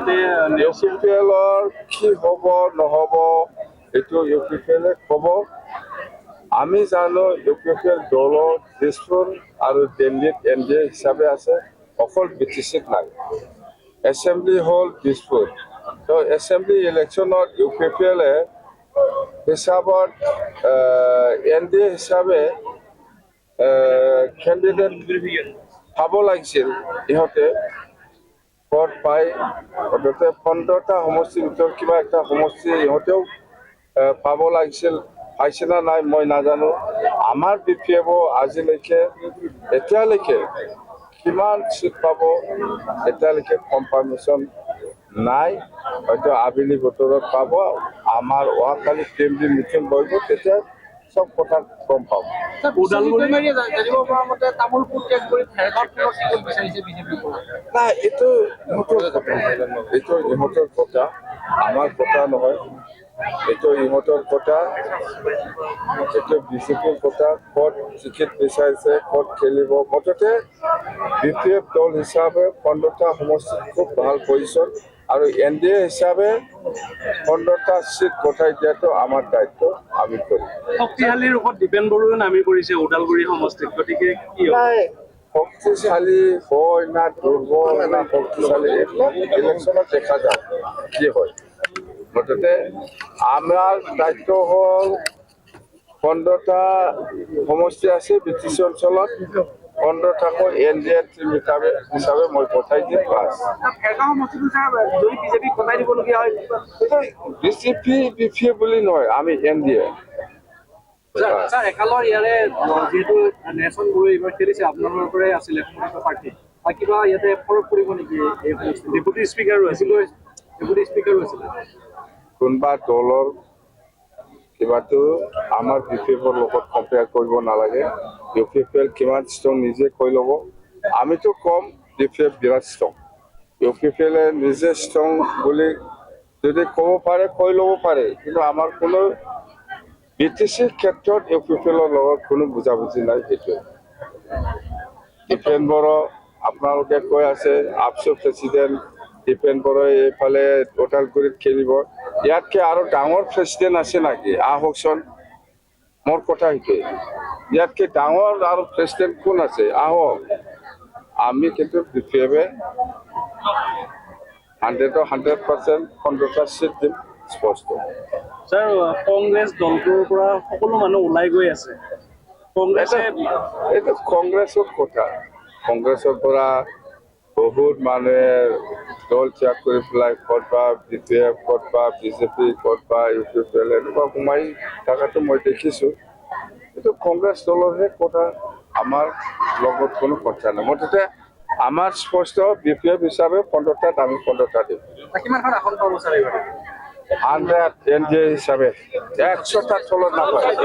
মানে ইউপিপিএলৰ কি হ'ব নহ'ব এইটো ইউপিপিএলে ক'ব। আমি জানো ইউপিপিএল দলৰ দিছপুৰ আৰু দিল্লীত NDA হিচাপে আছে, অকল BTCত নাই। এছেম্বলি হ'ল দিছপুৰ। তো এছেম্বলি ইলেকশ্যনত ইউপিপিএলে হিচাপত NDA হিচাপে কেণ্ডিডেট পাব লাগিছিল। ইহঁতে ভোট পাই অন্তত 15টা সমষ্টিৰ ভিতৰত কিবা এটা সমষ্টি ইহঁতেও পাব লাগিছিল। পাইছে না নাই মই নাজানো। আমাৰ BPF আজিলৈকে এতিয়ালৈকে কিমান চিট পাব এতিয়ালৈকে কনফাৰ্মেশ্যন নাই। হয়তো আবেলি বতৰত পাব। আমাৰ অহাকালি TMD মিটিং বহিব, তেতিয়া সব কথা গম পাব। নাই, এইটো ইহঁতৰ কথা, আমাৰ কথা নহয়। এইটো ইহঁতৰ কথা, এইটো BJPৰ কথা। ক'ত টিকেট বিচাৰিছে, ক'ত খেলিব। মুঠতে BPF দল হিচাপে 15টা সমষ্টিত খুব ভাল পজিশ্যন আৰু NDA হিচাপে 15টা চিট পঠাই দিয়াটো আমাৰ দায়িত্ব, আমি কৰিম। শক্তিশালীৰ ওপৰত দীপেন বড়োৱে নামি পৰিছে ওদালগুৰি সমষ্টিত, গতিকে কি নাই, শক্তিশালী হয় না দুৰ্বল না শক্তিশালী এইবিলাক ইলেকশ্যনত দেখা যায় কি হয়। মুঠতে আমাৰ দায়িত্ব হ'ল 15টা সমষ্টি আছে BTC অঞ্চলত, 15টাকো NDA হিচাপে মই পঠাই দিম। BPF বুলি নহয়, আমি NDA। একালৰ ইয়াৰে যিহেতু নেচন বড়ো এইবাৰ খেলিছে, আপোনালোকৰ পৰাই আছিলে প্ৰাৰ্থী, কিবা ইয়াতে ফৰক পৰিব নেকি? ডেপুটি স্পীকাৰো আছিলে, কোনোবা দলৰ কিবাটো আমাৰ BPFৰ লগত কম্পেয়াৰ কৰিব নালাগে। ইউপিপিএল কিমান ষ্ট্ৰং নিজে কৈ ল'ব। আমিতো কম BPF বিৰাট ষ্ট্ৰং। ইউপিপিএলে নিজে ষ্ট্ৰং বুলি যদি ক'ব পাৰে কৈ ল'ব পাৰে, কিন্তু আমাৰ কোনো BTCৰ ক্ষেত্ৰত ইউপিপিএলৰ লগত কোনো বুজাবুজি নাই। সেইটোৱে দীপেন বড়ো আপোনালোকে কৈ আছে আপচু প্ৰেচিডেণ্ট দীপেন বড়োই এইফালে ওদালগুৰিত খেলিব। ইয়াতকে আৰু ডাঙৰ প্ৰেচিডেণ্ট আছে নেকি? আহকচোন, মোৰ কথা সেইটোৱে। ইয়াতকে ডাঙৰ আৰু প্ৰেচিডেণ্ট কোন আছে? আহক। আমি কিন্তু BPFে 100% 15টা চিট দিম, স্পষ্ট। ছাৰ, কংগ্ৰেছ দলটোৰ পৰা সকলো মানুহ ওলাই গৈ আছে। এইটো কংগ্ৰেছৰ কথা। কংগ্ৰেছৰ পৰা বহুত মানুহে দল ত্যাগ কৰি পেলাই ক'তবা BPF, ক'তবা BJP, ক'তবা ইউপিপিএল এনেকুৱা সোমাই থকাটো মই দেখিছোঁ। এইটো কংগ্ৰেছ দলৰহে কথা, আমাৰ লগত কোনো কথা নাই। মুঠতে আমাৰ স্পষ্ট BPF হিচাপে 15টাত আমি 15টা দিম। 100 NDA হিচাপে 100টাৰ তলত নাপায়।